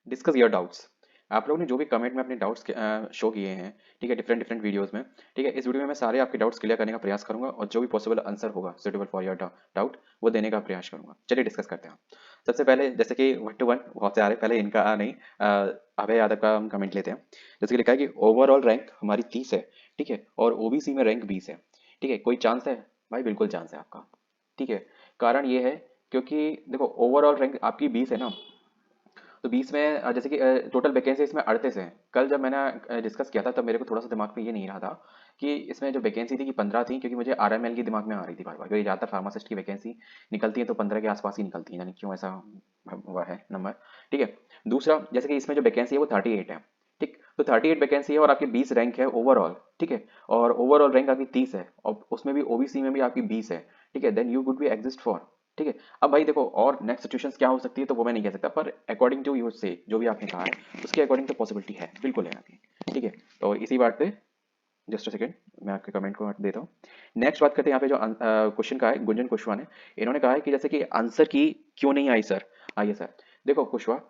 Discuss your doubts. आप लोगों ने जो भी कमेंट में अपने डाउट्स शो किए हैं, ठीक है, डिफरेंट डिफरेंट वीडियोस में, ठीक है, इस वीडियो में मैं सारे आपके डाउट्स क्लियर करने का प्रयास करूंगा और जो भी पॉसिबल आंसर होगा सुटेबल फॉर योर डाउट वो देने का प्रयास करूंगा। चलिए डिस्कस करते हैं। सबसे पहले जैसे कि 1 to 1 बहुत से आ रहे, पहले इनका नहीं, अभय यादव का हम कमेंट लेते हैं। जैसे कि लिखा है कि ओवरऑल रैंक हमारी 30 है, ठीक है, और ओबीसी में रैंक 20 है, ठीक है, कोई चांस है? भाई बिल्कुल चांस है आपका, ठीक है। कारण ये है क्योंकि देखो ओवरऑल रैंक आपकी 20 है ना, तो 20 में जैसे कि टोटल वैकेंसी इसमें 38 है। कल जब मैंने डिस्कस किया था तब मेरे को थोड़ा सा दिमाग में ये नहीं रहा था कि इसमें जो वैकेंसी थी कि 15 थी, क्योंकि मुझे आरएमएल की दिमाग में आ रही थी बार बार, क्योंकि ज़्यादातर फार्मासिस्ट की वैकेंसी निकलती है तो 15 के आसपास ही निकलती है, यानी क्यों ऐसा हुआ है नंबर, ठीक है। दूसरा जैसे कि इसमें जो वैकेंसी है वो 38 है, ठीक, तो 38 वैकेंसी है और आपकी 20 रैंक है ओवरऑल, ठीक है, और ओवरऑल रैंक आपकी 30 है और उसमें भी ओबीसी में भी आपकी 20 है, ठीक है, then you would be exist for, ठीक है। अब भाई देखो और नेक्स्ट सिचुएशंस क्या हो सकती है तो वो मैं नहीं कह सकता, पर अकॉर्डिंग टू यू से जो भी आपने कहा है उसके अकॉर्डिंग तो पॉसिबिलिटी है, बिल्कुल है आपकी, ठीक है। तो इसी बात पे जस्ट अ सेकंड, मैं आपके कमेंट को हट देता हूँ। नेक्स्ट बात करते हैं यहाँ पे जो क्वेश्चन का है, गुंजन कुशवाहा ने, इन्होंने कहा है कि जैसे कि आंसर की क्यों नहीं आई सर। आइए सर, देखो कुशवाहा,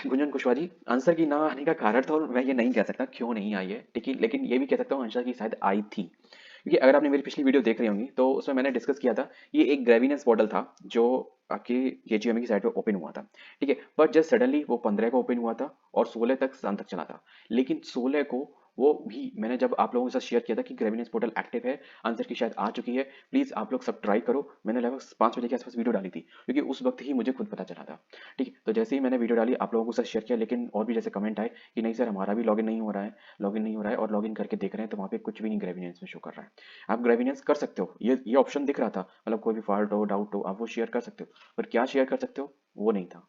गुंजन कुशवाहा जी, आंसर की ना आने का कारण तो मैं ये नहीं कह सकता क्यों नहीं आई है, ठीक है, लेकिन ये भी कह सकता हूँ आंसर की शायद आई थी, क्योंकि अगर आपने मेरी पिछली वीडियो देख रही होंगी तो उसमें मैंने डिस्कस किया था, ये एक ग्रेविनेंस मॉडल था जो आपकी केजीएमए की साइड पे ओपन हुआ था, ठीक है, बट जस्ट सडनली वो 15 को ओपन हुआ था और 16 तक शाम तक चला था, लेकिन 16 को वो भी मैंने जब आप लोगों के साथ शेयर किया था कि ग्रेविनेंस पोर्टल एक्टिव है, आंसर की शायद आ चुकी है, प्लीज आप लोग सब ट्राई करो, मैंने लगभग 5 बजे के आसपास वीडियो डाली थी, क्योंकि उस वक्त ही मुझे खुद पता चला था, ठीक है। तो जैसे ही मैंने वीडियो डाली आप लोगों के साथ शेयर किया, लेकिन और भी जैसे कमेंट आए कि नहीं सर हमारा भी लॉगिन नहीं हो रहा है, लॉगिन नहीं हो रहा है, और लॉगिन करके देख रहे हैं तो वहाँ पे कुछ भी नहीं ग्रेविनेंस में शो कर रहा है। आप ग्रेविनेंस कर सकते हो, ये ऑप्शन दिख रहा था, मतलब कोई भी फॉल्ट हो डाउट हो आप वो शेयर कर सकते हो, पर क्या शेयर कर सकते हो वो नहीं था।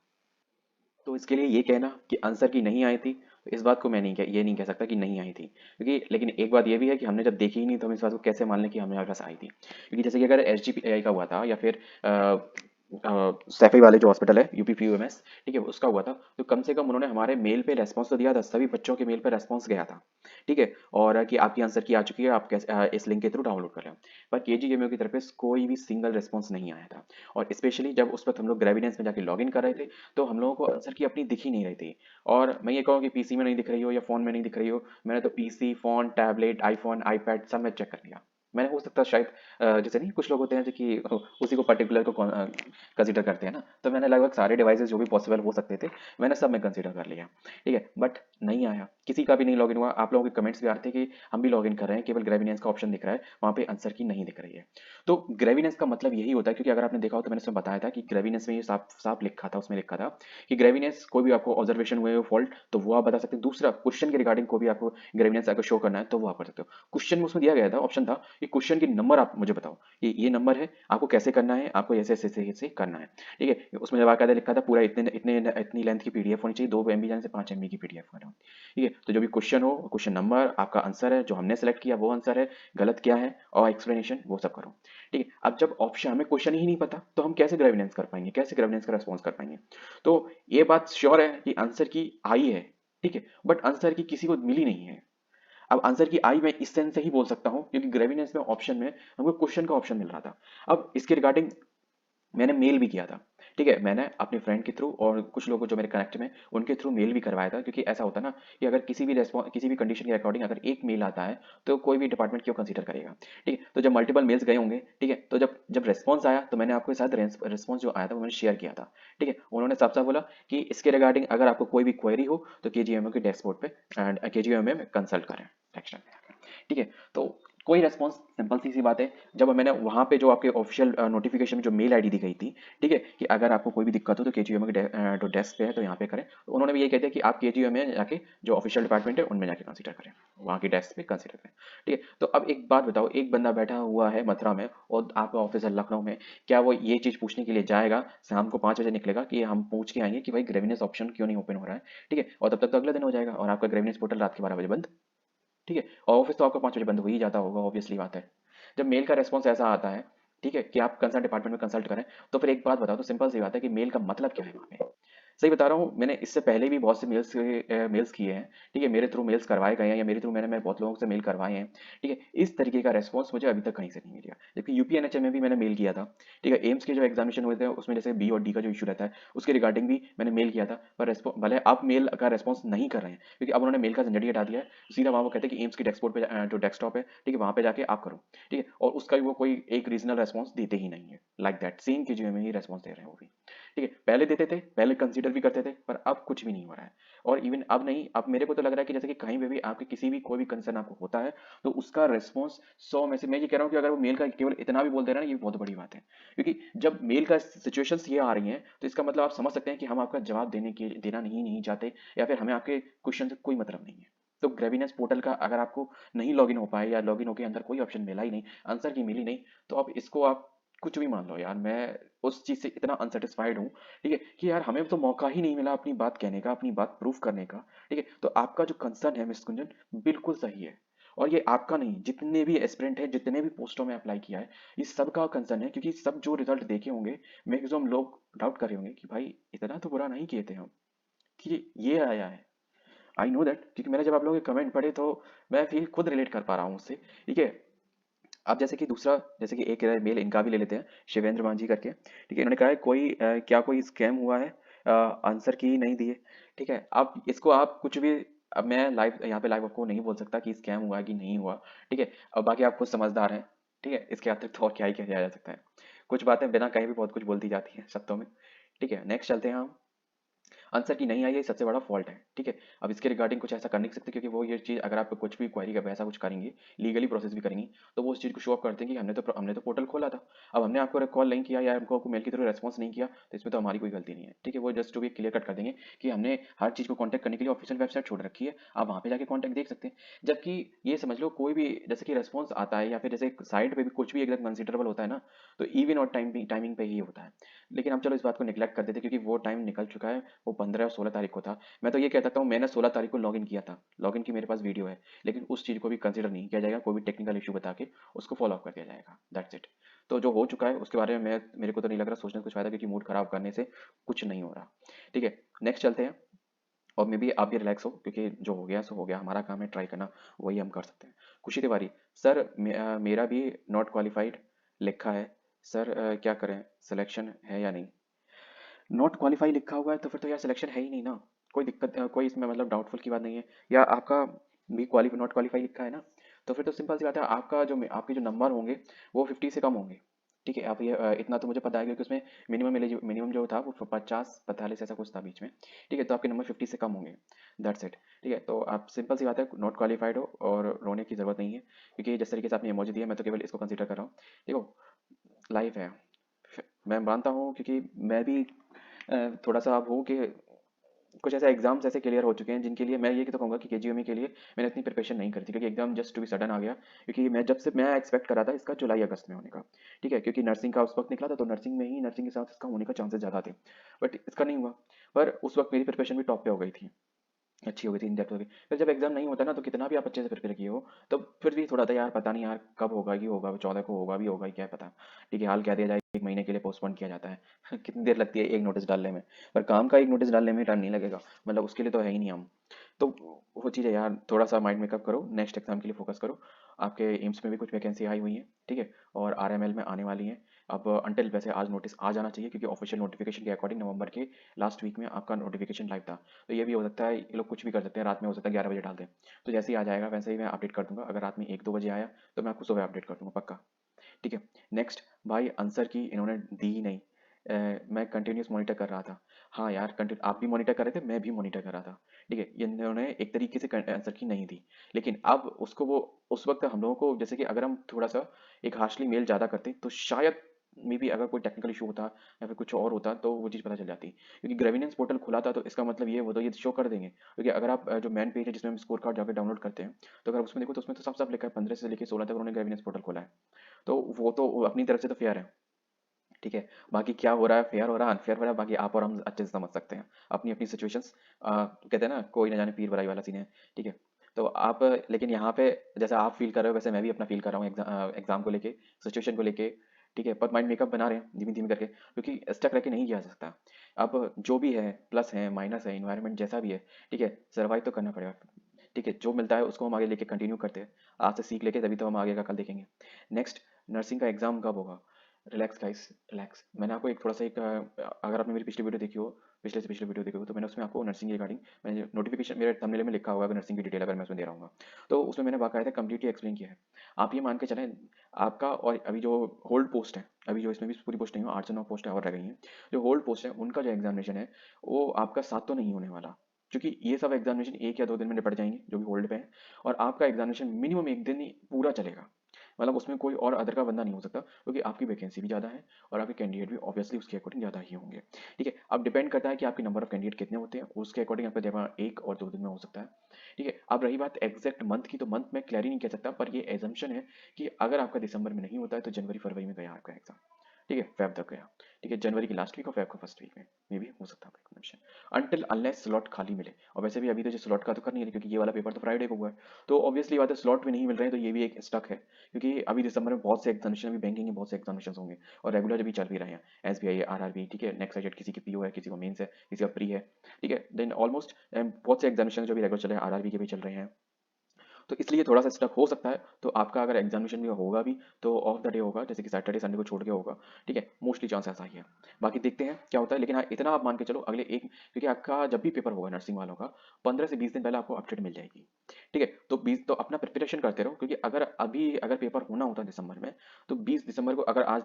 तो इसके लिए ये कहना कि आंसर की नहीं आई थी, तो इस बात को मैं नहीं कह ये नहीं कह सकता कि नहीं आई थी, क्योंकि लेकिन एक बात ये भी है कि हमने जब देखी ही नहीं तो हम इस बात को कैसे मान लें कि हमारे पास आई थी, क्योंकि जैसे कि अगर एसजीपीआई का हुआ था या फिर सैफई वाले जो हॉस्पिटल है यूपीपीयूएमएस, ठीक है, उसका हुआ था, तो कम से कम उन्होंने हमारे मेल पे रेस्पॉन्स तो दिया था, सभी बच्चों के मेल पे रेस्पॉन्स गया था, ठीक है, और कि आपकी आंसर की आ चुकी है, आप कैसे इस लिंक के थ्रू डाउनलोड कर रहे हो, पर केजीएमयू की तरफ से कोई भी सिंगल रेस्पॉन्स नहीं आया था। और स्पेशली जब उस वक्त हम लोग ग्रेविडेंस में जाके लॉगिन कर रहे थे तो हम लोगों को आंसर की अपनी दिख ही नहीं रही थी। और मैं ये कहूँ कि पीसी में नहीं दिख रही हो या फोन में नहीं दिख रही हो, मैंने तो PC, phone, tablet, iPhone, iPad सब में चेक कर लिया। मैंने हो सकता है शायद जैसे नहीं कुछ लोग होते हैं जो कि उसी को पर्टिकुलर को कंसीडर करते हैं ना, तो मैंने लगभग सारे डिवाइसेस जो भी पॉसिबल हो सकते थे मैंने सब में कंसीडर कर लिया, ठीक है, बट नहीं आया, किसी का भी नहीं लॉगिन हुआ। आप लोगों के कमेंट्स भी आ रहे थे कि हम भी लॉगिन कर रहे हैं, केवल ग्रेविनेंस का ऑप्शन दिख रहा है, वहाँ पे आंसर की नहीं दिख रही है। तो ग्रेविनेंस का मतलब यही होता है, क्योंकि अगर आपने देखा हो तो मैंने उसमें बताया था कि ग्रेविनेंस में ये साफ साफ लिखा था, उसमें लिखा था कि ग्रेविनेंस कोई भी आपको ऑब्जर्वेशन हुए हो फॉल्ट तो वो आप बता सकते हैं। दूसरा क्वेश्चन के रिगार्डिंग को भी आपको ग्रेविनेंस अगर शो करना है तो वो आप कर सकते हो। क्वेश्चन में उसमें दिया गया था, ऑप्शन था कि क्वेश्चन की नंबर आप मुझे बताओ, ये नंबर है, आपको कैसे करना है, आपको ऐसे ऐसे ऐसे ऐसे करना है, ठीक है। उसमें जब आकर लिखा था पूरा इतने इतने इतनी लेंथ की पीडीएफ होनी चाहिए, 2 MB जाने से 5 MB की पीडीएफ होनी, ठीक है। तो जो भी क्वेश्चन हो, क्वेश्चन नंबर, आपका आंसर है जो हमने सेलेक्ट किया वो आंसर है, गलत क्या है और एक्सप्लेनेशन वो सब करो, ठीक है। अब जब ऑप्शन हमें क्वेश्चन ही नहीं पता तो हम कैसे ग्रेविनेंस कर पाएंगे, कैसे ग्रेविनेंस का रेस्पॉन्स कर पाएंगे। तो ये बात श्योर है कि आंसर की आई है, ठीक है, बट आंसर की किसी को मिली नहीं है। अब आंसर की आई मैं इस सेंस से ही बोल सकता हूं क्योंकि ग्रेविनेंस में ऑप्शन में हमको क्वेश्चन का ऑप्शन मिल रहा था। अब इसके रिगार्डिंग मैंने मेल भी किया था, ठीक है, मैंने अपने फ्रेंड के थ्रू और कुछ लोगों जो मेरे कनेक्ट में उनके थ्रू मेल भी करवाया था, क्योंकि ऐसा होता है ना कि अगर किसी भी रेस्पॉन्स किसी भी कंडीशन के अकॉर्डिंग अगर एक मेल आता है तो कोई भी डिपार्टमेंट क्यों कंसीडर करेगा, ठीक है। तो जब मल्टीपल मेल्स गए होंगे, ठीक है, तो जब जब रेस्पॉन्स आया तो मैंने आपके साथ रेस्पॉन्स जो आया था वो मैंने शेयर किया था, ठीक है। उन्होंने साफ साफ बोला कि इसके रिगार्डिंग अगर आपको कोई भी क्वेरी हो तो केजीएमओ के डैशबोर्ड पे एंड केजीएमओ में कंसल्ट करें सेक्शन, ठीक है। तो कोई रेस्पॉन्स, सिंपल सी सी बात है। जब मैंने वहाँ पे जो आपके ऑफिशियल नोटिफिकेशन में जो मेल आईडी दी गई थी, ठीक है, कि अगर आपको कोई भी दिक्कत हो तो केजीएम के जो डेस्क पे है तो यहाँ पे करें, तो उन्होंने भी ये कहते हैं कि आप केजीएम में जाके जो ऑफिशियल डिपार्टमेंट है उनमें जाके कंसिडर करें, वहाँ की डेस्क पे कंसिडर करें, ठीक है। तो अब एक बात बताओ, एक बंदा बैठा हुआ है मथुरा में और आपका ऑफिस है लखनऊ में, क्या वो ये चीज़ पूछने के लिए जाएगा, शाम को 5 बजे निकलेगा कि हम पूछ के आएंगे कि भाई ग्रेविनेंस ऑप्शन क्यों नहीं ओपन हो रहा है, ठीक है, और तब तक तो अगला दिन हो जाएगा और आपका ग्रेविनेंस पोर्टल रात के 12 बजे बंद, ठीक है, और ऑफिस तो आपका 5 बजे बंद हो ही जाता होगा, ऑब्वियसली बात है। जब मेल का रेस्पॉन्स ऐसा आता है, ठीक है, कि आप कंसर्न डिपार्टमेंट में कंसल्ट करें, तो फिर एक बात बताओ, तो सिंपल सी बात है कि मेल का मतलब क्या है वहाँ पे। सही बता रहा हूँ, मैंने इससे पहले भी बहुत से मेल्स किए हैं, ठीक है, मेरे थ्रू मेल्स करवाए गए हैं या मेरे थ्रू मैंने बहुत लोगों से मेल करवाए हैं, ठीक है। इस तरीके का रेस्पॉन्स मुझे अभी तक कहीं से नहीं मिला। जबकि यूपीएनएचएम में भी मैंने मेल किया था, ठीक है, एम्स के जो एग्जामिनेशन हुए थे उसमें जैसे बी और डी का जो इशू रहता है उसके रिगार्डिंग भी मैंने मेल किया था, पर भले आप मेल का रेस्पॉन्स नहीं कर रहे हैं क्योंकि अब उन्होंने मेल का झंझट ही हटा दिया है। सीधा वहाँ वो कहते हैं कि एम्स की डेस्कबोर्ड पे जो डेस्कटॉप है, ठीक है, वहाँ पे जाके आप करो, ठीक है, और उसका भी वो कोई एक रीजनल रेस्पॉन्स देते ही नहीं है। लाइक दैट सेम केजीएम में ही रेस्पॉन्स दे रहे हैं वो भी, ठीक है। पहले देते थे, पहले कंसीडर भी करते थे, पर अब कुछ भी नहीं हो रहा है। और इवन अब नहीं, अब मेरे को तो लग रहा है कि जैसे कि कहीं पे भी आपके किसी भी कोई भी कंसर्न आपको होता है तो उसका रिस्पॉन्स 100 में से, मैं ये कह रहा हूँ कि अगर वो मेल का केवल इतना भी बोल दे रहा है ना, ये बहुत बड़ी बात है। क्योंकि जब मेल का सिचुएशंस ये आ रही हैं तो इसका मतलब आप समझ सकते हैं कि हम आपका जवाब देना नहीं चाहते, या फिर हमें आपके क्वेश्चन से कोई मतलब नहीं है। तो ग्रेविनेस पोर्टल का अगर आपको नहीं लॉगिन हो पाए या लॉगिन होके अंदर कोई ऑप्शन मिला ही नहीं, आंसर की मिली नहीं, तो आप इसको आप कुछ भी मान लो यार। मैं उस चीज से इतना अनसेटिस्फाइड हूँ, ठीक है, कि यार हमें तो मौका ही नहीं मिला अपनी बात कहने का, अपनी बात प्रूफ करने का, ठीक है। तो आपका जो कंसर्न है मिस कुंजन, बिल्कुल सही है। और ये आपका नहीं, जितने भी एस्पिरेंट है, जितने भी पोस्टों में अप्लाई किया है, ये सबका कंसर्न है। क्योंकि सब जो रिजल्ट देखे होंगे, मैक्सिमम लोग डाउट कर रहे होंगे कि भाई इतना तो बुरा नहीं किए थे हम, कि ये आया है। आई नो दैट, क्योंकि मैंने जब आप लोगों के कमेंट पढ़े तो मैं फील खुद रिलेट कर पा रहा हूँ उससे, ठीक है। अब जैसे कि दूसरा, जैसे कि एक मेल इनका भी ले लेते हैं, शिवेंद्र मांझी करके, ठीक है। इन्होंने कहा है कोई क्या कोई स्कैम हुआ है, आंसर की नहीं दिए, ठीक है। अब इसको आप कुछ भी, अब मैं लाइव यहाँ पे लाइव आपको नहीं बोल सकता कि स्कैम हुआ है कि नहीं हुआ, ठीक है। अब बाकी आप खुद समझदार हैं, ठीक है, इसके हद तक तो और क्या ही किया जा सकता है। कुछ बातें बिना कहीं भी बहुत कुछ बोल दी जाती हैं शब्दों में, ठीक है। नेक्स्ट चलते हैं हम। आंसर की नहीं आई है सबसे बड़ा फॉल्ट है, ठीक है। अब इसके रिगार्डिंग कुछ ऐसा कर नहीं सकते, क्योंकि वो ये चीज़ अगर आप कुछ भी क्वेरी का वैसा कुछ करेंगे, लीगली प्रोसेस भी करेंगी, तो वो उस चीज़ को शो अप करते हैं कि हमने तो पोर्टल खोला था। अब हमने आपको कॉल नहीं किया या हमको मेल के थ्रू रेस्पॉन्स नहीं किया, तो इसमें तो हमारी कोई गलती नहीं है, ठीक है। वो just to be clear cut कर देंगे कि हमने हर चीज़ को कॉन्टैक्ट करने के लिए ऑफिशियल वेबसाइट छोड़ रखी है, आप वहाँ पे जाके कॉन्टैक्ट देख सकते हैं। जबकि ये समझ लो कोई भी जैसे कि रेस्पॉन्स आता है या फिर जैसे साइट पे भी कुछ भी एकदम कंसिडरेबल होता है ना, तो इवन और टाइमिंग पे ही होता है। लेकिन हम चलो इस बात को निगलेक्ट कर देते, क्योंकि वो टाइम निकल चुका है, वो 15 और 16 तारीख को था। मैं तो ये कह सकता हूँ मैंने 16 तारीख को लॉगिन किया था, लॉगिन की मेरे पास वीडियो है, लेकिन उस चीज़ को भी कंसीडर नहीं किया जाएगा, कोई भी टेक्निकल इशू बता के उसको फॉलो अप कर दिया जाएगा, दैट्स इट। तो जो हो चुका है उसके बारे में मेरे को तो नहीं लग रहा सोचने का कुछ फायदा, क्योंकि मूड खराब करने से कुछ नहीं हो रहा, ठीक है। नेक्स्ट चलते हैं। और मे बी आप भी रिलैक्स हो, क्योंकि जो हो गया सो हो गया, हमारा काम है ट्राई करना, वही हम कर सकते हैं। खुशी तिवारी, सर मेरा भी नॉट क्वालिफाइड लिखा है, सर क्या करें, सिलेक्शन है या नहीं? नॉट क्वालिफाई लिखा हुआ है तो फिर तो यार सिलेक्शन है ही नहीं ना। कोई दिक्कत कोई इसमें मतलब डाउटफुल की बात नहीं है। या आपका भी नॉट क्वालिफाई लिखा है ना, तो फिर तो सिंपल सी बात है, आपके जो नंबर होंगे वो 50 से कम होंगे, ठीक है। आप ये इतना तो मुझे पता है, क्योंकि उसमें मिनिमम जो था वो 50 45 ऐसा कुछ था बीच में, ठीक है। तो आपके नंबर 50 से कम होंगे, दैट्स इट, ठीक है। तो आप सिंपल सी बात है, नॉट क्वालिफाइड हो और रोने की जरूरत नहीं है, क्योंकि जिस तरीके से आपने इमोजी दिया, मैं तो केवल इसको कंसीडर कर रहा हूँ, देखो लाइफ है। मैं मानता हूँ, क्योंकि मैं भी थोड़ा सा अब हूँ कि कुछ ऐसे एग्जाम्स ऐसे क्लियर हो चुके हैं जिनके लिए मैं ये तो कहूँगा कि केजीएमई के लिए मैंने इतनी प्रिपरेशन नहीं करी थी, क्योंकि exam just to be sudden आ गया। क्योंकि मैं एक्सपेक्ट कर रहा था इसका जुलाई अगस्त में होने का, ठीक है, क्योंकि नर्सिंग का उस वक्त निकला था, तो नर्सिंग के साथ इसका होने का चांसेस ज़्यादा थे, बट इसका नहीं हुआ। पर उस वक्त मेरी प्रिपरेशन भी टॉप पे हो गई थी, अच्छी हो गई थी, इन डेप्थ हो गई। फिर जब एग्जाम नहीं होता ना, तो कितना भी आप अच्छे से प्रिपेयर किए हो, तो फिर भी थोड़ा था यार, पता नहीं यार कब होगा, कि होगा 14 को होगा भी होगा ही, क्या पता, ठीक है। हाल कह दिया जाए 1 महीने के लिए पोस्टपोन किया जाता है कितनी देर लगती है एक नोटिस डालने में, पर काम का एक नोटिस डालने में टाइम नहीं लगेगा, मतलब उसके लिए तो है ही नहीं हम। तो वो चीज़ है यार, थोड़ा सा माइंड मेकअप करो, नेक्स्ट एग्जाम के लिए फोकस करो। आपके एम्स में भी कुछ वैकेंसी आई हुई है, ठीक है, और आरएमएल में आने वाली है। अब अंटिल वैसे आज नोटिस आ जाना चाहिए, क्योंकि ऑफिशियल नोटिफिकेशन के अकॉर्डिंग नवंबर के लास्ट वीक में आपका नोटिफिकेशन लाइव था। तो ये भी हो सकता है ये लोग कुछ भी कर सकते हैं, रात में हो सकता है 11 बजे डाल दें। तो जैसे ही आ जाएगा वैसे ही मैं अपडेट कर दूंगा, अगर रात में 1 2 बजे आया तो मैं आपको सुबह अपडेट कर दूंगा पक्का, ठीक है। नेक्स्ट, भाई आंसर की इन्होंने दी ही नहीं। मैं कंटिन्यूस मॉनिटर कर रहा था। हाँ यार, कंटिन्यू आप भी मॉनिटर कर रहे थे, मैं भी मॉनिटर कर रहा था, ठीक है। इन्होंने एक तरीके से आंसर की नहीं दी, लेकिन अब उसको वो उस वक्त हम लोगों को, जैसे कि अगर हम थोड़ा सा एक हार्शली मेल ज़्यादा करते तो शायद मे बी अगर कोई टेक्निकल इशू होता या फिर कुछ और होता तो वो चीज़ पता चल जाती। क्योंकि ग्रेविनेंस पोर्टल खुला था, तो इसका मतलब ये वो तो ये शो कर देंगे, क्योंकि अगर आप जो मेन पेज है जिसमें हम स्कोर कार्ड जाकर डाउनलोड करते हैं, तो अगर उसमें देखो तो उसमें तो साफ साफ लिखा है 15 से लेकर 16 तक उन्होंने ग्रेविनेंस पोर्टल खोला है। तो वो तो अपनी तरफ से तो फेयर है, ठीक है। बाकी क्या हो रहा है, फेयर हो रहा है अनफेयर हो रहा है, बाकी आप और हम अच्छे से समझ सकते हैं अपनी अपनी सिचुएशंस। कहते हैं ना, कोई ना जाने पीर भराई वाला सीन है, ठीक है। तो आप, लेकिन यहाँ पे जैसा आप फील कर रहे हो वैसे मैं भी अपना फील कर रहा हूँ एग्जाम को लेके, सिचुएशन को लेके, ठीक है, पर माइंड मेकअप बना रहे हैं धीमे धीमे करके, क्योंकि स्टक रह के नहीं किया जा सकता। अब जो भी है, प्लस है माइनस है, इन्वायरमेंट जैसा भी है, ठीक है, सर्वाइव तो करना पड़ेगा। ठीक है, जो मिलता है उसको हम आगे लेके कंटिन्यू करते हैं, आज से सीख लेके तभी तो हम आगे का कल देखेंगे। नेक्स्ट, नर्सिंग का एग्जाम कब होगा? Relax guys, relax. मैंने आपको एक थोड़ा सा एक अगर आपने मेरी पिछली वीडियो देखी हो, पिछले से पिछले वीडियो देखी हो, तो मैंने उसमें आपको नर्सिंग के रिगार्डिंग, मैंने नोटिफिकेशन मेरे थंबनेल में लिखा होगा अगर नर्सिंग की डिटेल अगर मैं उसमें दे रहा हूँ, तो उसमें मैंने बाकायदा कंप्लीटली एक्सप्लेन किया है। आप ये मान के चलें, आपका और अभी जो होल्ड पोस्ट है, अभी जो इसमें भी पूरी पोस्ट नहीं हो, 8 से 9 पोस्ट और रह गई हैं, जो होल्ड पोस्ट है उनका जो एग्जामिनेशन है वो आपका साथ तो नहीं होने वाला, क्योंकि ये सब एग्जामिनेशन 1 या 2 दिन में निपट जाएंगे जो भी होल्ड पे है, और आपका एग्जामिनेशन मिनिमम 1 दिन ही पूरा चलेगा। मतलब उसमें कोई और अदर का बंदा नहीं हो सकता, क्योंकि आपकी वैकेंसी भी ज़्यादा है और आपके कैंडिडेट भी ऑब्वियसली उसके अकॉर्डिंग ज़्यादा ही होंगे। ठीक है, अब डिपेंड करता है कि आपके नंबर ऑफ कैंडिडेट कितने होते हैं, उसके अकॉर्डिंग आपका जगह 1 और 2 दिन में हो सकता है। ठीक है, अब रही बात एग्जैक्ट मंथ की, तो मंथ में क्लियर ही नहीं कह सकता, पर ये एजम्पशन है कि अगर आपका दिसंबर में नहीं होता है तो जनवरी फरवरी में गया आपका एग्जाम। ठीक है, फेब तक गया। ठीक है, जनवरी की लास्ट वीक और फेब का फर्स्ट वीक में मे भी हो सकता है आपका एग्जामिनेशन, अनटिल अनलेस स्लॉट खाली मिले। और वैसे भी अभी तो जो स्लॉट का तो कर नहीं रही, क्योंकि ये वाला पेपर तो फ्राइडे को हुआ है, तो ऑब्वियसली बात है स्लॉट भी नहीं मिल रहे हैं, तो ये भी एक स्टक है, क्योंकि अभी दिसंबर में बहुत से एग्जामिनेशन, अभी बैंकिंग के बहुत से एग्जामिनेशन होंगे और रेगुलर भी चल भी रहे हैं, एसबीआई, आरआरबी। ठीक है, नेक्स्ट सब्जेक्ट किसी की पीओ है, किसी को मेंस है, किसी का प्री है। ठीक है, देन ऑलमोस्ट बहुत से एग्जामिनेशन जो भी रेगुलर चल रहे हैं, आरआरबी के भी चल रहे हैं, तो इसलिए थोड़ा सा स्टक हो सकता है। तो आपका अगर एग्जामिनेशन भी होगा भी तो ऑफ द डे होगा, जैसे कि सैटरडे संडे को छोड़ के होगा। ठीक है, मोस्टली चांस ऐसा ही है, बाकी देखते हैं क्या होता है। लेकिन हाँ, इतना आप मान के चलो अगले एक, क्योंकि आपका जब भी पेपर होगा नर्सिंग वालों का, 15 से 20 दिन पहले आपको अपडेट मिल जाएगी। ठीक है, तो 20 तो अपना प्रिपरेशन करते रहो, क्योंकि अगर पेपर होना होता है दिसंबर में, तो 20 दिसंबर को, अगर आज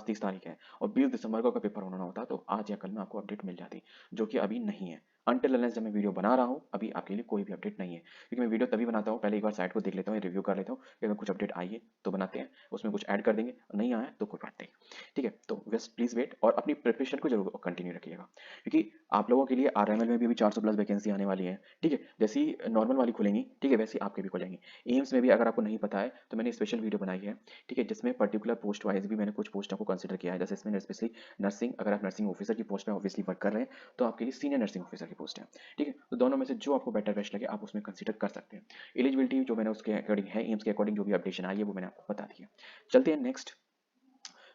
30 तारीख है और 20 दिसंबर को अगर पेपर होना होता तो आज या कल में आपको अपडेट मिल जाती, जो कि अभी नहीं है। अनटिल अनलेस जब मैं वीडियो बना रहा हूँ अभी आपके लिए कोई भी अपडेट नहीं है, क्योंकि मैं वीडियो तभी बनाता हूँ, पहले एक बार साइट को देख लेता हूँ, रिव्यू कर लेता हूँ कि अगर कुछ अपडेट आई है तो बनाते हैं, उसमें कुछ ऐड कर देंगे, नहीं आया तो कोई बात नहीं। ठीक है, तो बस प्लीज़ वेट और अपनी प्रिपरेशन को जरूर कंटिन्यू रखिएगा, क्योंकि आप लोगों के लिए आरएमएल में भी 400 प्लस वैकेंसी आने वाली है। ठीक है, जैसी नॉर्मल वाली खुलेंगी, ठीक है, वैसे आपके भी खुलेंगी। एम्स में भी अगर आपको नहीं पता है तो मैंने स्पेशल वीडियो बनाई है, ठीक है, जिसमें पर्टिकुलर पोस्ट वाइज भी मैंने कुछ पोस्टों को कंसिडर किया है, जैसे इसमें स्पेशली नर्सिंग, अगर आप नर्सिंग ऑफिसर की पोस्ट में ऑब्वियसली वर्क कर रहे हैं तो आपके लिए सीनियर नर्सिंग ऑफिसर की पोस्ट है। ठीक है, तो दोनों में से जो आपको बेटर बेस्ट लगे आप उसमें कंसिडर कर सकते हैं। एलिजिबिलिटी जो मैंने उसके अकॉर्डिंग है, एम्स के अकॉर्डिंग जो भी अपडेशन आई है वो मैंने आपको बता दिया। चलते हैं नेक्स्ट।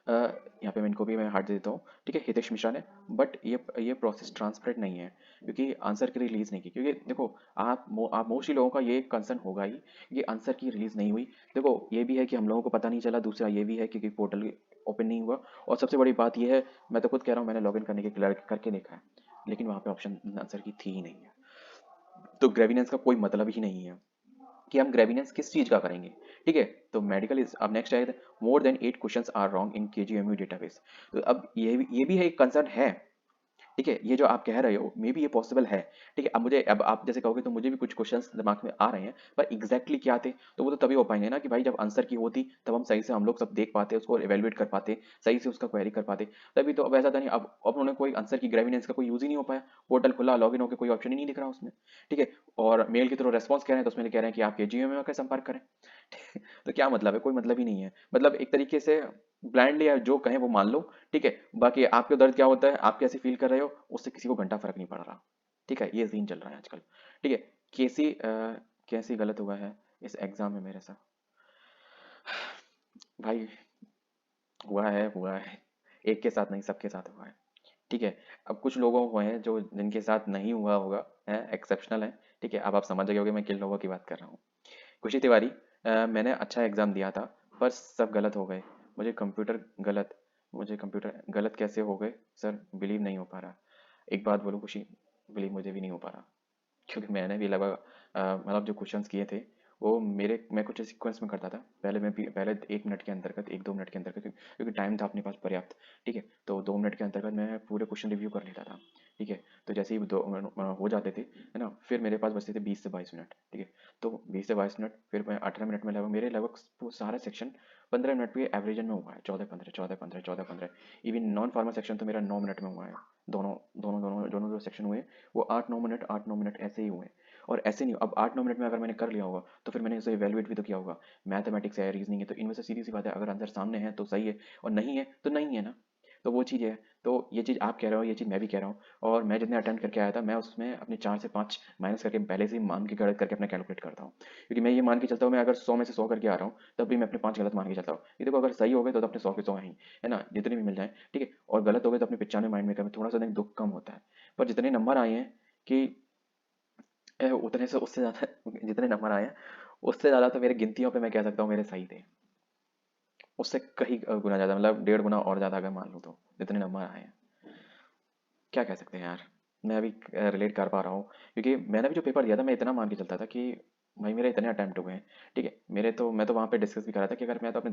यहाँ पे मैं इनको भी मैं हार्ट दे देता हूँ। ठीक है, हितेश मिश्रा ने, बट ये प्रोसेस ट्रांसपेरेंट नहीं है, क्योंकि आंसर की रिलीज नहीं की, क्योंकि देखो आप मोस्टली लोगों का ये कंसर्न होगा ही कि आंसर की रिलीज नहीं हुई। देखो ये भी है कि हम लोगों को पता नहीं चला, दूसरा ये भी है क्योंकि पोर्टल ओपन नहीं हुआ, और सबसे बड़ी बात ये है, मैं तो खुद कह रहा हूँ मैंने लॉगिन करने के करके देखा है, लेकिन वहाँ पे ऑप्शन आंसर की थी ही नहीं है, तो ग्रेविनेंस का कोई मतलब ही नहीं है कि हम ग्रेविनेंस किस चीज का करेंगे। ठीक है, तो मेडिकल इज, अब नेक्स्ट है, more than 8 questions are wrong in KGMU database. तो अब ये भी है एक कंसर्न है। ठीक है, ये जो आप कह रहे हो मे बी ये पॉसिबल है। ठीक है, अब आप जैसे कहोगे तो मुझे भी कुछ क्वेश्चंस दिमाग में आ रहे हैं, पर एग्जैक्टली क्या थे तो वो तो तभी हो पाएंगे ना कि भाई जब आंसर की होती तब हम सही से हम लोग सब देख पाते, उसको एवेलुएट कर पाते, सही से उसका क्वेरी कर पाते। तभी तो, अब ऐसा था नहीं, अब उन्होंने कोई आंसर की ग्रेविनेंस का कोई यूज ही नहीं हो पाया, पोर्टल खुला, लॉगिन होकर कोई ऑप्शन ही नहीं दिख रहा उसमें। ठीक है, और मेल के थ्रू रेस्पॉन्स कह रहे हैं तो उसमें कह रहे हैं कि आप केजीएम में आकर संपर्क करें। तो क्या मतलब है, कोई मतलब ही नहीं है, मतलब एक तरीके से ब्लाइंडली जो कहें वो मान लो। ठीक है, बाकी आपके दर्द क्या होता है, आप कैसे फील कर रहे हो, उससे किसी को घंटा फर्क नहीं पड़ रहा। ठीक है, ये सीन चल रहा है आजकल। ठीक है, कैसी गलत हुआ है इस एग्जाम में मेरे साथ? भाई हुआ है, एक के साथ नहीं सबके साथ हुआ है। ठीक है, अब कुछ लोगों को हैं जो जिनके साथ नहीं हुआ होगा, है एक्सेप्शनल है। ठीक है, अब आप समझ गए होगे मैं किन लोगों की बात कर रहा हूँ। खुशी तिवारी, मैंने अच्छा एग्जाम दिया था पर सब गलत हो गए। मुझे कंप्यूटर गलत मुझे कंप्यूटर गलत कैसे हो गए सर, बिलीव नहीं हो पा रहा। एक बात बोलूं खुशी, बिलीव मुझे भी नहीं हो पा रहा, क्योंकि मैंने भी लगभग मतलब जो क्वेश्चंस किए थे वो मैं कुछ सीक्वेंस में करता था, पहले 1 मिनट के अंतर्गत, 1-2 मिनट के अंतर्गत, क्योंकि टाइम था अपने पास पर्याप्त। ठीक है, तो 2 मिनट के अंतर्गत मैं पूरे क्वेश्चन रिव्यू कर लेता था। ठीक है, तो जैसे ही हो जाते थे, है ना, फिर मेरे पास बचते थे 20 से 22 मिनट। ठीक है, तो 20 से 22 मिनट, फिर मैं 18 मिनट में लगभग मेरे लगभग वो सारा सेक्शन 15 मिनट के एवरेजन में हुआ है, 14-15, 14-15, 14-15। इवन नॉन फार्मा सेक्शन तो मेरा 9 मिनट में हुआ है। दोनों जो सेक्शन हुए वो 8-9 मिनट, 8-9 मिनट ऐसे ही हुए। और ऐसे नहीं, अब 8-9 मिनट में अगर मैंने कर लिया होगा तो फिर मैंने उसे इवेलुएट भी तो किया होगा। मैथमेटिक्स है, रीजनिंग है, तो इनमें से सीधी सी बात है, अगर आंसर सामने है तो सही है और नहीं है तो नहीं है ना। तो वो चीज़ है। तो ये चीज़ आप कह रहे हो, ये चीज़ मैं भी कह रहा हूँ, और मैं जितने अटेम्प्ट करके आया था मैं उसमें अपने 4 से 5 माइनस करके पहले से ही मान के गलत करके अपना कैलकुलेट करता हूँ, क्योंकि मैं ये मान के चलता हूँ मैं अगर 100 में से 100 करके आ रहा हूँ तब भी मैं अपने 5 गलत मान के चलता हूँ। ये देखो अगर सही हो गए तो अपने 100 के 100 हैं ही, है ना, जितने भी मिल जाए, ठीक है, और गलत हो गए तो अपने 95 माइंड में कम, थोड़ा सा दुख कम होता है। पर जितने नंबर आए हैं कि उतने से उससे ज़्यादा जितने नंबर आए हैं उससे ज़्यादा तो मेरी गिनतियों पे मैं कह सकता हूँ मेरे सही थे, उससे कहीं गुना ज़्यादा, मतलब 1.5 गुना और ज़्यादा अगर मान लूँ तो जितने नंबर आए हैं। क्या कह सकते हैं यार, मैं अभी रिलेट कर पा रहा हूँ, क्योंकि मैंने भी जो पेपर दिया था मैं इतना मान के चलता था कि भाई मेरे इतने अटैम्प्ट हुए हैं, ठीक है, मेरे तो मैं तो वहाँ पे डिस्कस भी कर रहा था कि अगर मैं तो अपने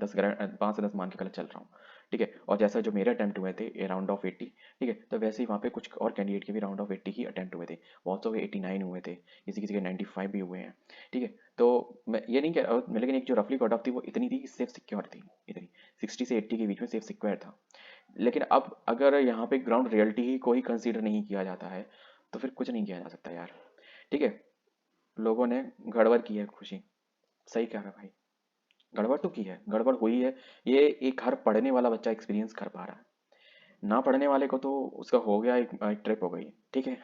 5 से 10 मान के गलत चल रहा हूँ, ठीक है, और जैसा जो मेरे अटैम्प्ट हुए थे ए राउंड ऑफ 80, ठीक है, तो वैसे ही वहाँ पे कुछ और कैंडिडेट के भी राउंड ऑफ 80 ही अटैम्प्ट हुए थे, बहुत तो 89 हुए थे, किसी किसी के 95 भी हुए हैं, ठीक है। तो मैं ये नहीं कह रहा हूँ, लेकिन एक जो रफली कट ऑफ थी वो इतनी थी कि सेफ सिक्योर थी, इतनी 60 से 80 के बीच में सेफ सिक्योर था। लेकिन अब अगर यहाँ पे ग्राउंड रियलिटी ही कोई कंसीडर नहीं किया जाता है तो फिर कुछ नहीं किया जा सकता यार, ठीक है। लोगों ने गड़बड़ की है खुशी, सही कह रहा है भाई, गड़बड़ तो की है, गड़बड़ हुई है, ये एक हर पढ़ने वाला बच्चा एक्सपीरियंस कर पा रहा है, ना पढ़ने वाले को तो उसका हो गया, एक ट्रिप हो गई, ठीक है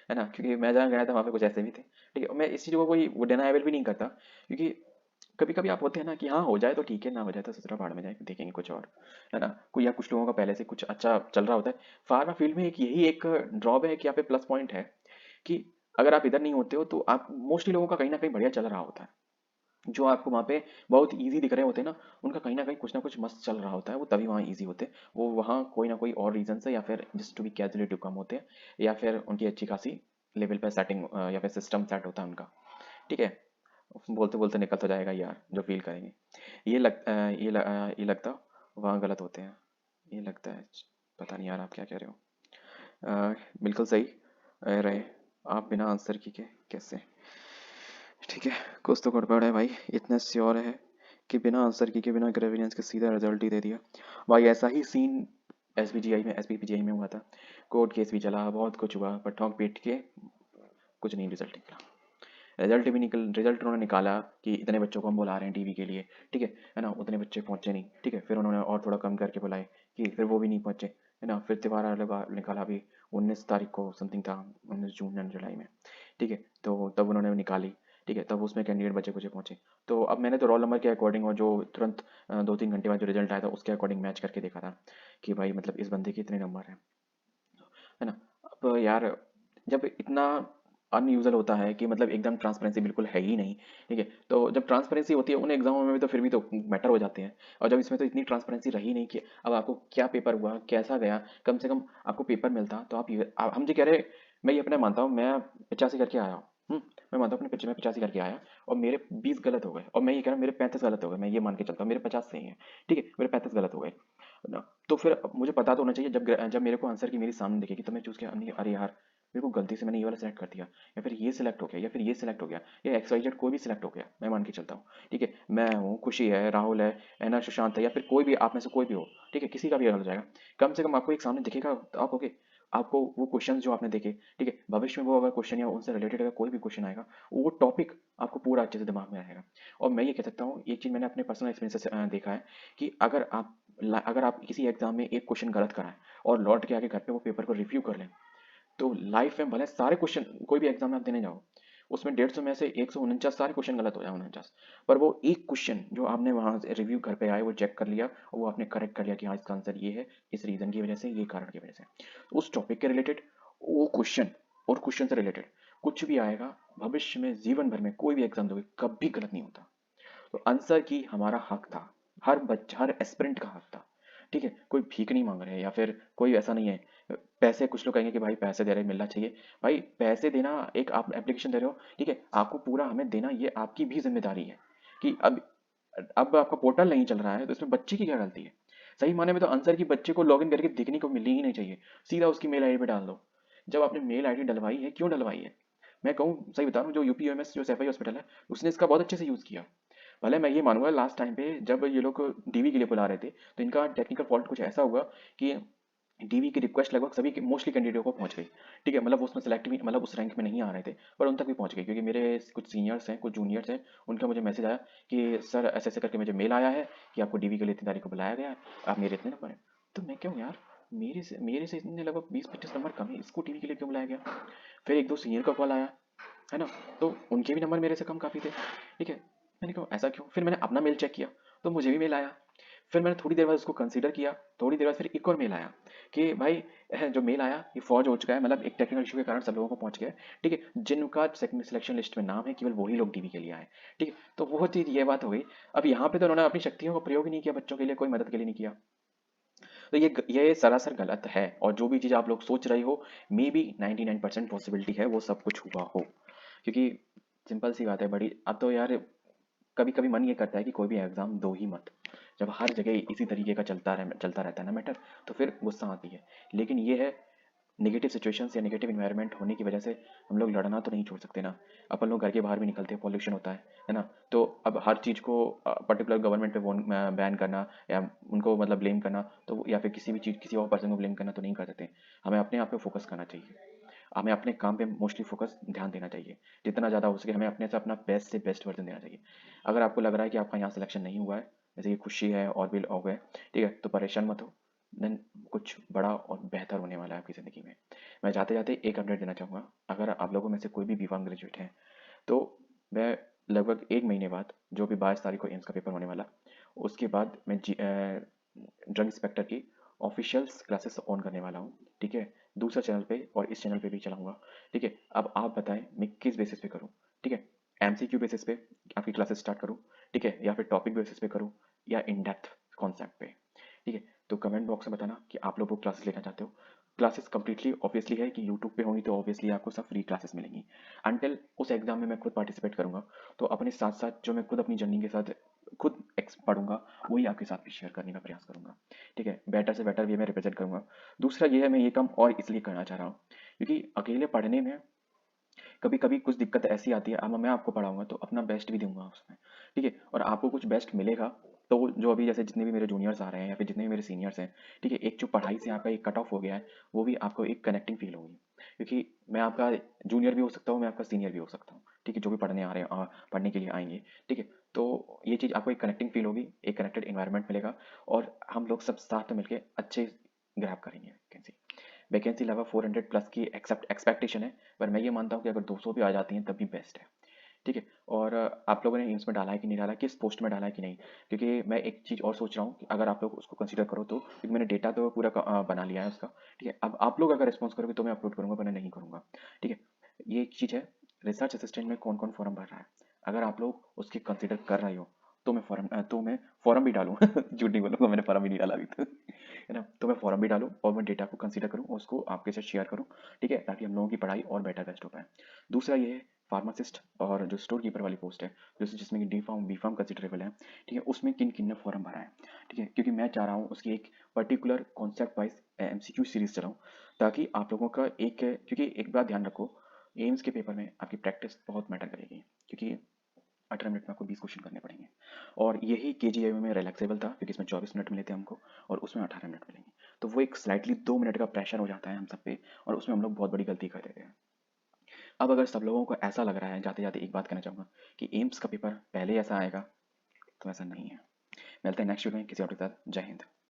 ना, क्योंकि मैं जहाँ गया था वहाँ पे कुछ ऐसे भी थे, ठीक है, मैं इस चीज़ को कोई डिनाइबल भी नहीं करता, क्योंकि कभी कभी आप होते हैं ना कि हाँ हो जाए तो ठीक है, ना हो जाए तो ससुरा भाड़ में जाए, देखेंगे कुछ और, है ना, कोई या कुछ लोगों का पहले से कुछ अच्छा चल रहा होता है। फार्मा फील्ड में एक यही एक ड्रॉब है कि यहाँ पे प्लस पॉइंट है कि अगर आप इधर नहीं होते हो तो आप मोस्टली लोगों का कहीं ना कहीं बढ़िया चल रहा होता है, जो आपको वहाँ पे बहुत इजी दिख रहे होते हैं ना, उनका कहीं ना कुछ मस्त चल रहा होता है, वो तभी वहाँ इजी होते हैं, वो वहाँ कोई ना कोई और रीजन से या फिर जस्ट टू बी कैजुअली कम होते हैं, या फिर उनकी अच्छी खासी लेवल पे सेटिंग या फिर सिस्टम सेट होता है उनका, ठीक है। बोलते बोलते निकल तो जाएगा यार जो फील करेंगे, ये लगता वहाँ गलत होते हैं, ये लगता है, पता नहीं यार आप क्या कह रहे हो। बिल्कुल सही रहे आप, बिना आंसर की के कैसे, ठीक है, कुछ तो गड़बड़ है भाई, इतना श्योर है कि बिना आंसर की के बिना ग्रेविनेंस के सीधा रिजल्ट ही दे दिया। भाई ऐसा ही सीन एसबीपीजीआई में हुआ था, कोर्ट केस भी चला, बहुत कुछ हुआ, पर ठोक पीट के कुछ नहीं रिजल्ट निकला। रिजल्ट उन्होंने निकाला कि इतने बच्चों को हम बुला रहे हैं टीवी के लिए, ठीक है ना, उतने बच्चे पहुंचे नहीं, ठीक है, फिर उन्होंने और थोड़ा कम करके बुलाए कि फिर वो भी नहीं पहुंचे, है ना, फिर तिबारा लगा निकाला अभी 19 तारीख को समथिंग था, 19 जून या जुलाई में, ठीक है, तो तब उन्होंने निकाली, ठीक है, तब उसमें कैंडिडेट बच्चे कुछ पहुंचे। तो अब मैंने तो रोल नंबर के अकॉर्डिंग और जो तुरंत 2-3 घंटे बाद जो रिजल्ट आया था उसके अकॉर्डिंग मैच करके देखा था कि भाई मतलब इस बंदे के इतने नंबर हैं, है ना। अब यार जब इतना अनयूजुअल होता है कि मतलब एकदम ट्रांसपेरेंसी बिल्कुल है ही नहीं, ठीक है, तो जब ट्रांसपेरेंसी होती है उन एग्जामों में भी तो फिर भी तो मैटर हो जाते हैं, और जब इसमें तो इतनी ट्रांसपेरेंसी रही नहीं कि अब आपको क्या पेपर हुआ कैसा गया, कम से कम आपको पेपर मिलता तो हम जी कह रहे, मैं ये अपना मानता हूँ मैं 85 करके आया हूँ, मैं मानता हूँ अपने पिछले में 85 करके आया और मेरे 20 गलत हो गए, और मैं ये कह रहा हूँ मेरे 35 गलत हो गए, मैं ये मान के चलता हूँ मेरे 50 सही है, ठीक है, मेरे 35 गलत हो गए ना। तो फिर अब मुझे पता तो होना चाहिए, जब मेरे को आंसर की मेरी सामने दिखेगी तो मैं चूज किया, नहीं अरे यार मेरे को गलती से मैंने ये वाला सेलेक्ट कर दिया, या फिर ये सिलेक्ट हो गया, या फिर ये सिलेक्ट हो गया, या एक्स वाई जेड कोई भी सिलेक्ट हो गया, मैं मान के चलता हूँ, ठीक है, मैं हूँ, खुशी है, राहुल है ना, सुशांत है, या फिर कोई भी आप में से कोई भी हो, ठीक है, किसी का भी हो जाएगा, कम से कम आपको एक सामने दिखेगा तो आप ओके, आपको वो क्वेश्चंस जो आपने देखे, ठीक है, भविष्य में वो अगर क्वेश्चन या उनसे रिलेटेड अगर कोई भी क्वेश्चन आएगा वो टॉपिक आपको पूरा अच्छे से दिमाग में रहेगा। और मैं ये कह सकता हूँ एक चीज़ मैंने अपने पर्सनल एक्सपीरियंस से देखा है कि अगर आप किसी एग्जाम में एक क्वेश्चन गलत कराएं और लौट के आके घर पे वो पेपर को रिव्यू कर लें, तो लाइफ में भले सारे क्वेश्चन कोई भी एग्जाम में आप देने जाओ उसमें 150 में से 149 सारे क्वेश्चन गलत हो जाए, 49, पर वो एक क्वेश्चन जो आपने वहां से रिव्यू घर पे आए वो चेक कर लिया और वो आपने करेक्ट कर लिया कि हाँ इसका आंसर ये है, इस रीजन की वजह से, ये कारण की वजह से, तो उस टॉपिक के रिलेटेड वो क्वेश्चन और क्वेश्चन से रिलेटेड कुछ भी आएगा भविष्य में, जीवन भर में कोई भी एग्जाम दोगे कभी गलत नहीं होता। तो आंसर की हमारा हक था, हर एस्पिरेंट का हक था, ठीक है, कोई भीख नहीं मांग रहे हैं या फिर कोई ऐसा नहीं है। पैसे, कुछ लोग कहेंगे कि भाई पैसे दे रहे हैं मिलना चाहिए, भाई पैसे देना, एक आप एप्लीकेशन दे रहे हो, ठीक है, आपको पूरा हमें देना ये आपकी भी जिम्मेदारी है कि अब आपका पोर्टल नहीं चल रहा है तो इसमें बच्चे की क्या गलती है। सही माने में तो आंसर की बच्चे को लॉगिन करके देखने को मिलनी ही नहीं चाहिए, सीधा उसकी मेल आईडी पे डाल दो। जब आपने मेल आईडी डलवाई है क्यों डलवाई है, मैं कहूँ सही बता रहा हूँ, जो यूपीओएमएस जो सैफई हॉस्पिटल है उसने इसका बहुत अच्छे से यूज़ किया। भले मैं ये मानूंगा लास्ट टाइम पे जब ये लोग डीवी के लिए बुला रहे थे तो इनका टेक्निकल फॉल्ट कुछ ऐसा हुआ कि डीवी की रिक्वेस्ट लगभग सभी के मोस्टली कैंडिडेटों को पहुंच गई, ठीक है, मतलब उसमें सेलेक्ट भी, मतलब उस रैंक में नहीं आ रहे थे पर उन तक भी पहुंच गई, क्योंकि मेरे कुछ सीनियर्स हैं कुछ जूनियर्स हैं, उनका मुझे मैसेज आया कि सर ऐसे ऐसे करके मुझे मेल आया है कि आपको डीवी के लिए इतनी तारीख को बुलाया गया है, आप मेरे इतने नंबर हैं। तो मैं क्यों यार, मेरे से इतने लगभग 20-25 नंबर कम है, इसको टीवी के लिए क्यों बुलाया गया? फिर एक दो सीनियर का कॉल आया, है ना? तो उनके भी नंबर मेरे से कम काफ़ी थे, ठीक है? मैंने कहा ऐसा क्यों? फिर मैंने अपना मेल चेक किया, तो मुझे भी मेल आया। फिर मैंने थोड़ी देर बाद उसको कंसीडर किया, थोड़ी देर बाद फिर एक और मेल आया कि भाई जो मेल आया ये फॉर्ज हो चुका है, मतलब एक टेक्निकल इशू के कारण सब लोगों को पहुंच गया है, ठीक है? जिनका सिलेक्शन लिस्ट में नाम है केवल वही लोग डीवी के लिए आए, ठीक है? तो वो चीज़ ये बात हो गई। अब यहाँ पे तो उन्होंने अपनी शक्तियों का प्रयोग ही नहीं किया, बच्चों के लिए कोई मदद के लिए नहीं किया। तो ये सरासर गलत है, और जो भी चीज़ आप लोग सोच रहे हो, मे बी 99% पॉसिबिलिटी है वो सब कुछ हुआ हो, क्योंकि सिंपल सी बात है बड़ी। अब तो यार कभी कभी मन ये करता है कि कोई भी एग्जाम दो ही मत, जब हर जगह इसी तरीके का चलता रहता है ना मैटर, तो फिर गुस्सा आती है। लेकिन ये है, नेगेटिव सिचुएशंस या नेगेटिव इन्वायरमेंट होने की वजह से हम लोग लड़ना तो नहीं छोड़ सकते ना। अपन लोग घर के बाहर भी निकलते हैं, पॉल्यूशन होता है ना? तो अब हर चीज़ को पर्टिकुलर गवर्नमेंट पे बैन करना, या उनको मतलब ब्लेम करना, तो या फिर किसी भी चीज़ किसी और पर्सन को ब्लेम करना तो नहीं कर सकते। हमें अपने आप पे फोकस करना चाहिए, हमें अपने काम पे मोस्टली फोकस ध्यान देना चाहिए। जितना ज़्यादा हो सके हमें अपने से अपना बेस्ट से बेस्ट वर्जन देना चाहिए। अगर आपको लग रहा है कि आपका यहाँ सिलेक्शन नहीं हुआ है, जैसे कि खुशी है और भी हो गए, ठीक है, तो परेशान मत हो। देन कुछ बड़ा और बेहतर होने वाला है आपकी ज़िंदगी में। मैं जाते जाते एक अपडेट देना चाहूँगा। अगर आप लोगों में से कोई भी बीकॉम ग्रेजुएट हैं, तो मैं लगभग एक महीने बाद, जो भी 22 तारीख को एम्स का पेपर होने वाला, उसके बाद मैं ड्रग इंस्पेक्टर की ऑफिशियल्स क्लासेस ऑन करने वाला हूँ, ठीक है? दूसरा चैनल पे और इस चैनल पे भी चलाऊंगा, ठीक है? अब आप बताएं मैं किस बेसिस पे करूँ, ठीक है? एमसीक्यू बेसिस पे आपकी क्लासेस स्टार्ट करूँ, ठीक है, या फिर टॉपिक बेसिस पे करूँ, या इन डेप्थ कॉन्सेप्ट पे, ठीक है? तो कमेंट बॉक्स में बताना कि आप लोग वो क्लासेस लेना चाहते हो। क्लासेस कंप्लीटली ऑब्वियसली है कि यूट्यूब पे होंगी, तो ऑब्वियसली आपको सब फ्री क्लासेस मिलेंगी। अंटिल उस एग्जाम में मैं खुद पार्टिसिपेट करूंगा, तो अपने साथ साथ जो मैं खुद अपनी जर्नी के साथ खुद एक्स पढ़ूंगा, वही आपके साथ भी शेयर करने का प्रयास करूंगा, ठीक है? बेटर से बेटर वे में रिप्रेजेंट करूंगा। दूसरा ये है, मैं ये काम और इसलिए करना चाह रहा हूँ क्योंकि अकेले पढ़ने में कभी कभी कुछ दिक्कत ऐसी आती है। अब मैं आपको पढ़ाऊंगा तो अपना बेस्ट भी दूंगा उसमें, ठीक है? और आपको कुछ बेस्ट मिलेगा, तो जो अभी जैसे जितने भी मेरे जूनियर्स आ रहे हैं या फिर जितने भी मेरे सीनियर्स हैं, ठीक है, एक जो पढ़ाई से आपका एक कट ऑफ हो गया है, वो भी आपको एक कनेक्टिंग फील होगी, क्योंकि मैं आपका जूनियर भी हो सकता हूँ, मैं आपका सीनियर भी हो सकता हूँ, ठीक है? जो भी पढ़ने आ रहे हैं पढ़ने के लिए आएंगे, ठीक है? तो ये चीज़ आपको एक कनेक्टिंग फील होगी, एक कनेक्टेड इन्वायरमेंट मिलेगा, और हम लोग सब साथ में मिलकर अच्छे ग्रैब करेंगे वैकेंसी। वैकेंसी लगभग 400 प्लस की एक्सपेक्टेशन है, पर मैं ये मानता हूँ कि अगर 200 भी आ जाती हैं तब भी बेस्ट है, ठीक है? और आप लोगों ने एम्स में डाला है कि नहीं डाला है, किस पोस्ट में डाला है कि नहीं, क्योंकि मैं एक चीज़ और सोच रहा हूँ कि अगर आप लोग उसको कंसीडर करो तो, क्योंकि मैंने डेटा तो पूरा बना लिया है उसका, ठीक है? अब आप लोग अगर रिस्पॉन्स करोगे तो मैं अपलोड करूँगा, वरना नहीं करूँगा, ठीक है? ये एक चीज़ है। रिसर्च असिस्टेंट में कौन कौन फॉर्म भर रहा है, अगर आप लोग उसके कंसिडर कर रहे हो, तो मैं फॉर्म भी डालूँ झूठ नहीं बोलूँगा, मैंने फॉर्म भी नहीं डाला अभी तक, है ना? तो मैं फॉर्म भी डालूँ और मैं डेटा को कंसीडर करूँ, उसको आपके साथ शेयर करूँ, ठीक है? ताकि हम लोगों की पढ़ाई और बेटर बेस्ट हो पाए। दूसरा ये है, फार्मासिस्ट और जो स्टोर कीपर वाली पोस्ट है, जैसे जिसमें कि D pharm B pharm considerable है, ठीक है? उसमें किन किन ने फॉर्म भरा है, ठीक है? क्योंकि मैं चाह रहा हूँ उसकी एक particular concept wise MCQ series चलाऊँ, ताकि आप लोगों का एक, क्योंकि एक बात ध्यान रखो, एम्स के पेपर में आपकी प्रैक्टिस बहुत मैटर करेगी, क्योंकि 18 मिनट में आपको 20 क्वेश्चन करने पड़ेंगे। और यही के जी में रिलैक्सेबल था, क्योंकि इसमें 24 मिनट मिले थे हमको, और उसमें 18 मिनट मिलेंगे। तो वो एक स्लाइटली 2 मिनट का प्रेशर हो जाता है हम सब पे, और उसमें हम लोग बहुत बड़ी गलती कर देते हैं। अब अगर सब लोगों को ऐसा लग रहा है, जाते जाते एक बात कहना चाहूँगा कि एम्स का पेपर पहले ऐसा आएगा, तो ऐसा नहीं है। मिलते हैं नेक्स्ट वीडियो में किसी और के साथ। जय हिंद।